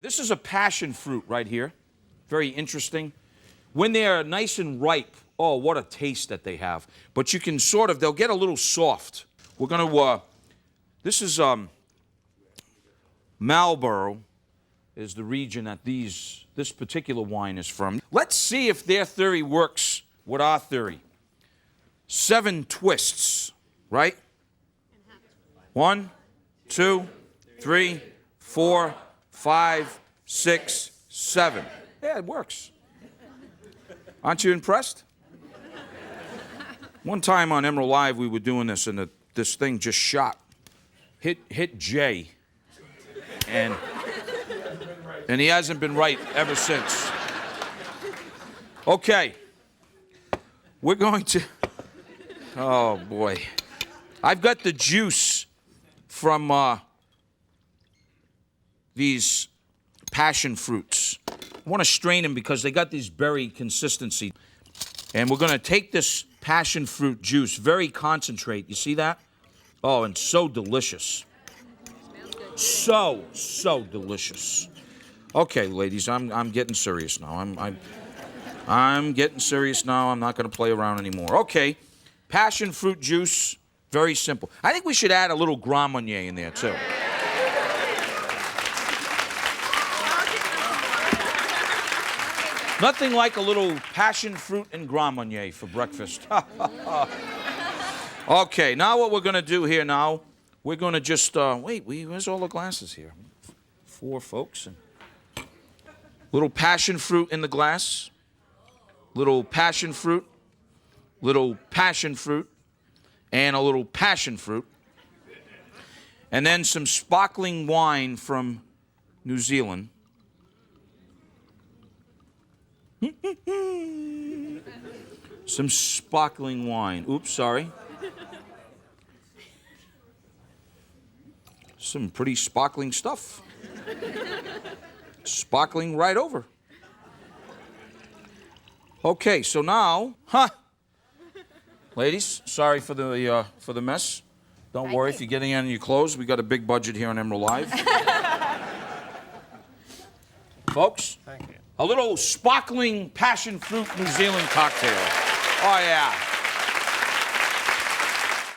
This is a passion fruit right here. Very interesting. When they're nice and ripe, oh, what a taste that they have. But you can sort of, they'll get a little soft. We're going to, this is Marlborough is the region that this particular wine is from. Let's see if their theory works with our theory. 7 twists, right? 1, 2, 3, 4, 5, 6, 7. Yeah, it works. Aren't you impressed? One time on Emeril Live, we were doing this, and this thing just shot. Hit Jay. And he hasn't been right ever since. Okay. We're going to... Oh, boy. I've got the juice from these passion fruits. I want to strain them because they got this berry consistency. And we're going to take this passion fruit juice, very concentrate. You see that? Oh, and so delicious. So delicious. Okay, ladies, I'm getting serious now. I'm getting serious now. I'm not going to play around anymore. Okay, passion fruit juice, very simple. I think we should add a little Grand Marnier in there, too. Nothing like a little passion fruit and Grand Marnier for breakfast. Okay, now what we're going to do here now, we're going to just, where's all the glasses here? 4 folks. And little passion fruit in the glass. Little passion fruit. Little passion fruit. And a little passion fruit. And then some sparkling wine from New Zealand. Some sparkling wine. Oops, sorry. Some pretty sparkling stuff. Sparkling right over. Okay, so now, ladies, sorry for the mess. Don't worry if you're getting on your clothes. We got a big budget here on Emeril Live. Folks, thank you. A little sparkling passion fruit New Zealand cocktail. Oh, yeah.